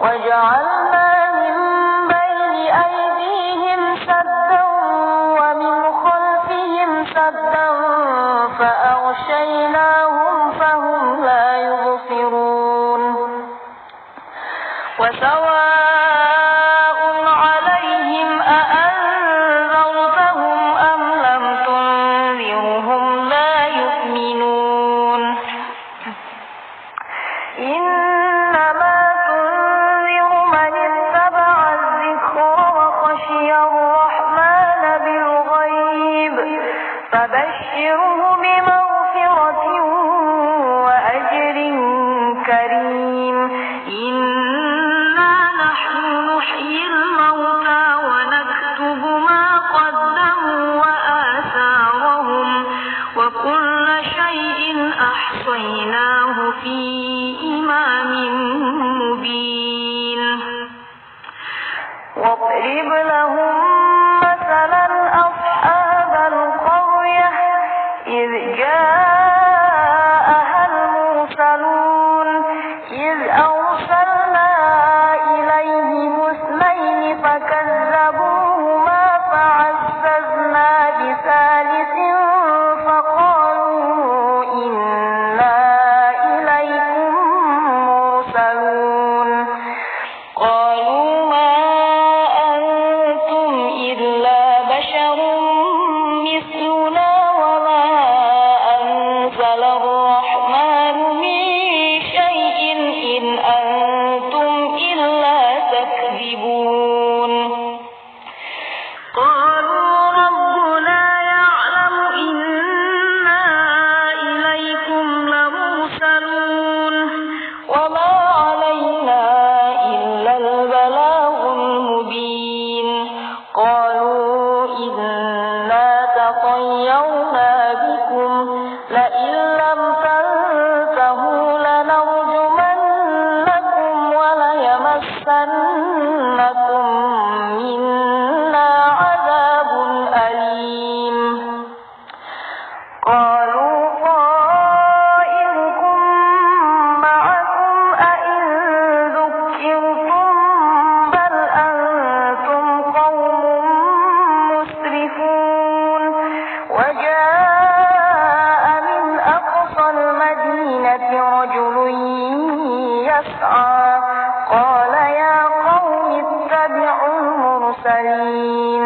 وجعلنا من بين أيديهم سدا ومن خلفهم سدا فأغشيناهم فهم لا يبصرون وسواء عليهم أأنذرتهم أم لم تنذرهم لا يؤمنون إنما تنذر من اتبع الذكر وخشي الرحمن بالغيب فبشره بمغفرة وأجر كريم إنا نحن نحيي الموتى ونكتب ما قدموا وآثارهم وكل شيء أحصيناه في إمام مبين واضرب لهم مثلا أصحاب القرية إذ جاءها المرسلون إذ أرسلنا إليهم اثنين فكذبوهما فعززنا بثالث فقالوا إنا إليكم مرسلون قالوا ما أنتم إلا بشر مثلنا وما أنزل الرحمن من شيء إن أنتم إلا تكذبون قالوا ربنا يعلم إنا إليكم لمرسلون وما علينا إلا البلاغ المبين قالوا إنا تطيرنا بكم لئن لم تنتهوا لنرجمنكم وليمسنكم منا عذاب أليم قالوا طائركم معكم أئن ذكرتم بل أنتم قوم مسرفون وجاء من أقصى المدينة رجل يسعى قال يا قوم اتبعوا المرسلين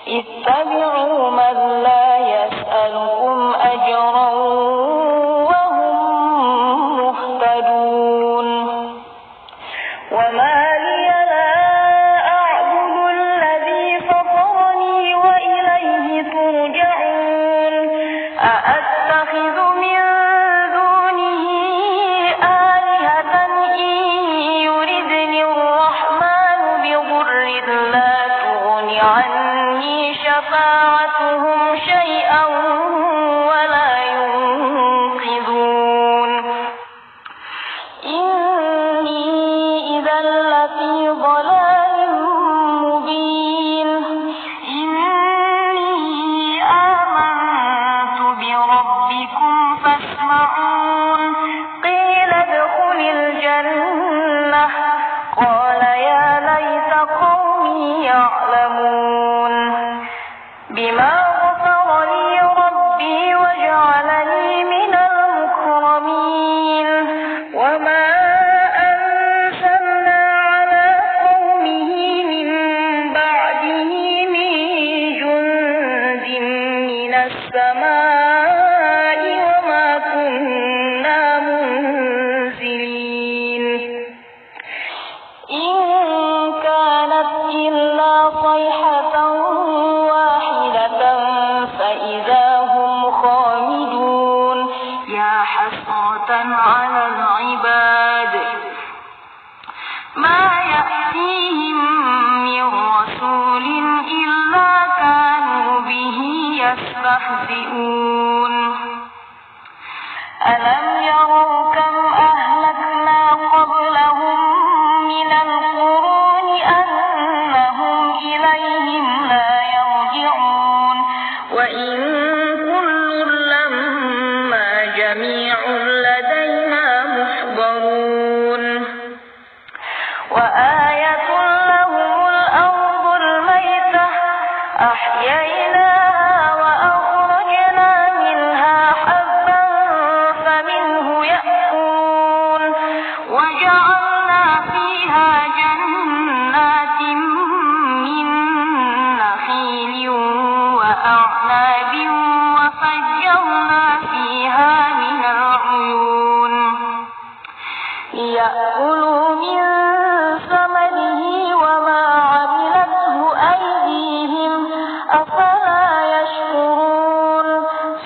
اتبعوا من لا يسألكم أجرا وهم مهتدون وما لي لا أعبد الذي فطرني وإليه ترجعون أأتخذ من دونه آلهة إن يردني الرحمن بضر لا تغن عني شفاعتهم شيئا ولا ينقذون إني إذا لفي ضلال مبين إني آمنت بربكم فاسمعون قيل ادخل الجنة قال يا ليت قومي يعلمون بما غفر لي ربي وجعلني من المكرمين وما أنزلنا على قومه من بعده من جند من السماء وما كنا منزلين إن كانت إلا صيحة واحدة فإذا هم خامدون يا حسرة على العباد ما يأتيهم من رسول إلا كانوا به يستهزئون ألم يروا كم أهلكنا قبلهم من القرون أنهم إليهم لا يرجعون وإن كل لما جميع لدينا محضرون ليأكلوا من ثمره وما عملته أيديهم أفلا يشكرون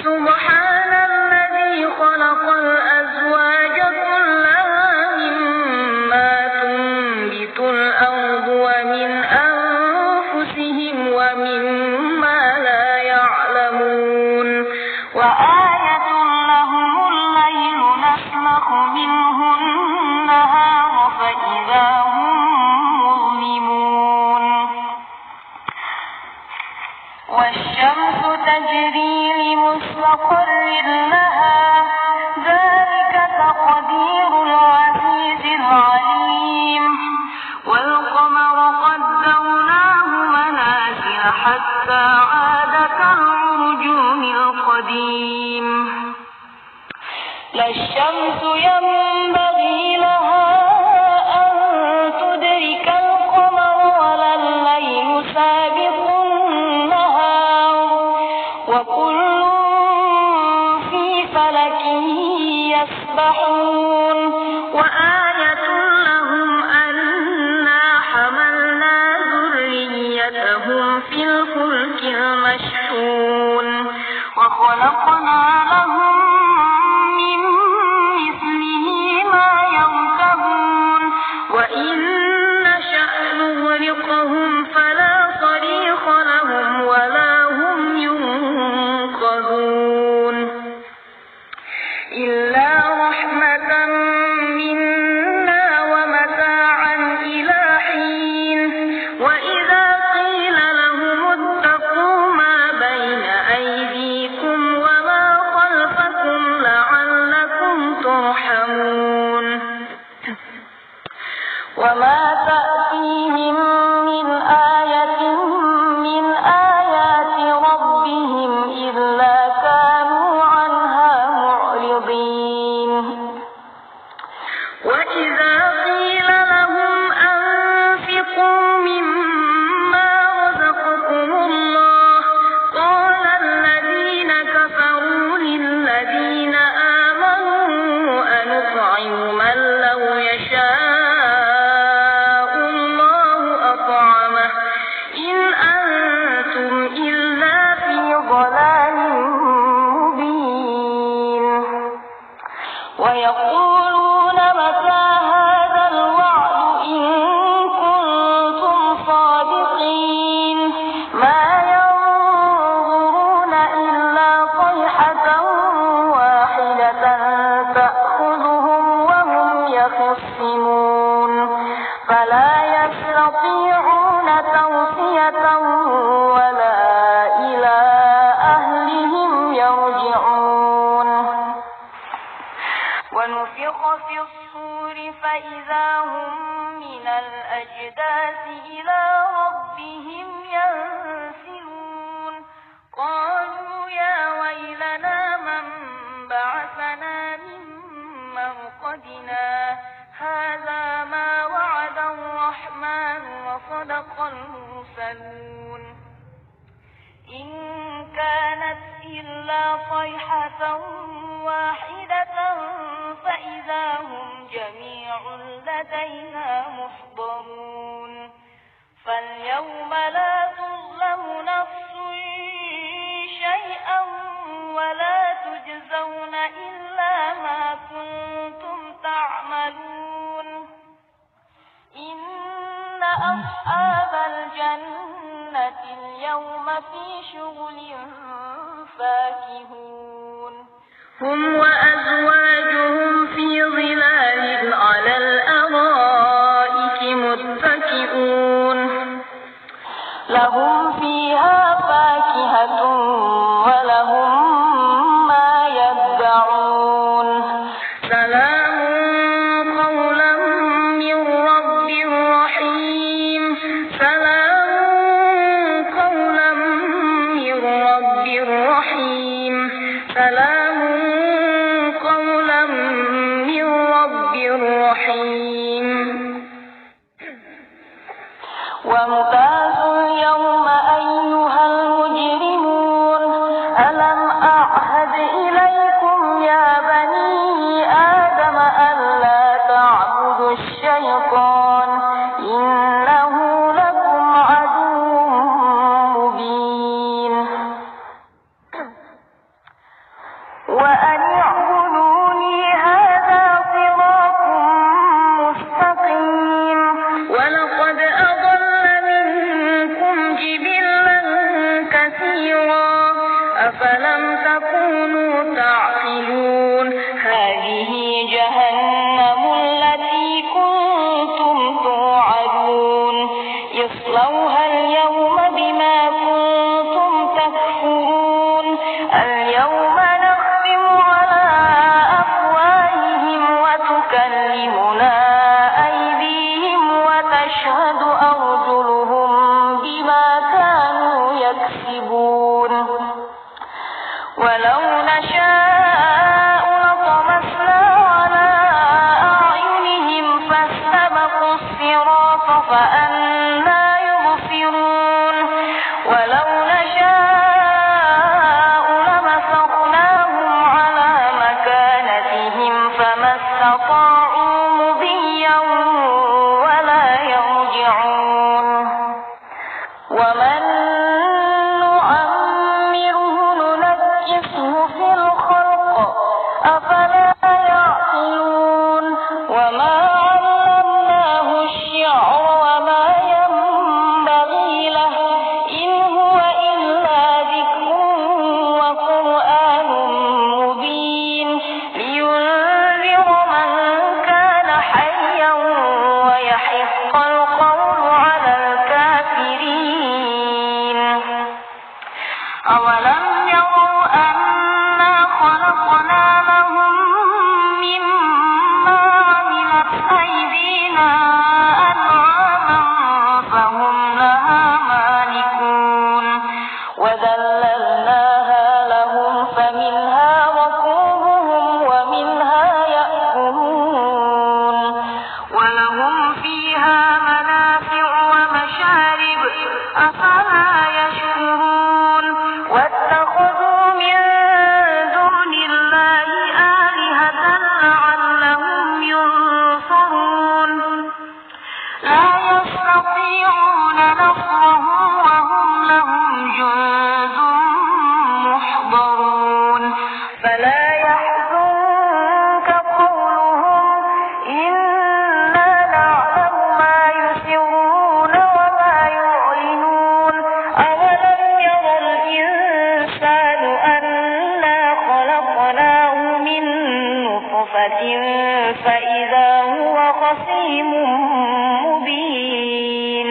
سبحان الذي خلق الأزواج كلها مما تنبت الأرض ومن أنفسهم ومما لا يعلمون وآية لهم الليل نسلخ منه النهار فإذا هم مظلمون والشمس تجري لمستقر لها ذلك تقدير العزيز العليم والقمر قدرناه منازل حتى عاد كالعرجون القديم لا الشمس ينبغي لها أن تدرك القمر ولا الليل سابق النهار وكل في فلك يسبحون وآية لهم أنا حملنا ذريتهم في الفلك المشحون وخلقنا لهم من مثله ما يركبون وإن نشأ نغرقهم فلا صريخ لهم ولا هم ينقذون إلا رحمة منا ومتاعا إلى حين وإذا قيل لهم اتقوا ما بين أيديكم وما خلفكم لعلكم ترحمون وما تأتيهم من آية من آيات ربهم إلا كانوا عنها معرضين وإذا قيل لهم أنفقوا مما رزقكم الله قال الذين كفروا للذين آمنوا أنطعم من لو يشاء الله أطعمه إن أنتم إلا في ضلال مبين ويقولون متى هذا الوعد إن كنتم صادقين ما ينظرون إلا صيحة واحدة تأخذهم وهم يخصمون فلا يستطيعون توصية ولا إلى أهلهم يرجعون ونفخ في الصور فإذا هم من الأجداث إلى ربهم ينسلون قالوا يا ويلنا من بعثنا من مرقدنا هذا ما وعد الرحمن وصدق المرسلون إن كانت إلا صيحة واحدة فإذا هم جميع لدينا محضرون فاليوم لا تظلم نفس شيئا ولا تجزون إلا ما كنتم تعملون إن أصحاب الجنة اليوم في شغل فاكهون هم وأزواجهم في ظلال على الأرائك متكئون لهم فيها فاكهة ولهم ما يدعون سلام قولا من رب رحيم سلام قولا من رب رحيم سلام قولا من رب رحيم وامتازوا اليوم ولهم فيها منافع ومشارب أفلا يشكرون واتخذوا من دون الله آلهة لعلهم ينصرون لا يستطيعون نصرهم وهم لهم جند محضرون فلا يحزنك قولهم إنا نعلم ما يسرون وما يعلنون أولم ير الإنسان أنا خلقناه من نطفة فإذا هو خصيم مبين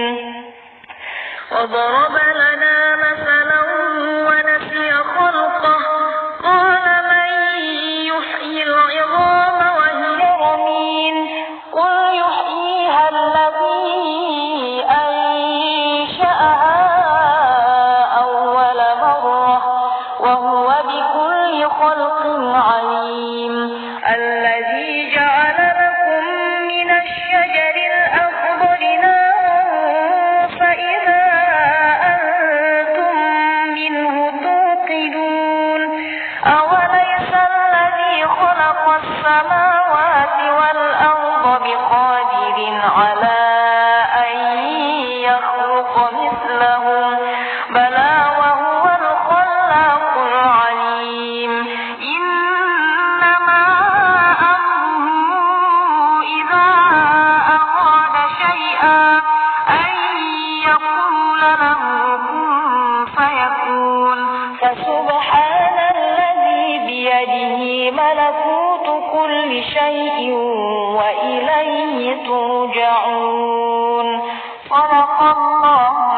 وضرب لنا مثلا ونسي خلقه قال من يحيي العظام وهي رميم قل يحييها الذي أنشأها أول مرة وهو بكل خلق عليم الذي جعل لكم من الشجر الأخضر نارا فإذا أنتم منه توقدون أوليس الذي خلق السماوات والأرض بقادر على أن يخلق مثلهم بلى وهو الخلاق العليم إنما أمره إذا أراد شيئا أن يقول له كن فيكون فسبحان الذي بيده ملكوت كل شيء وإليه ترجعون صدق الله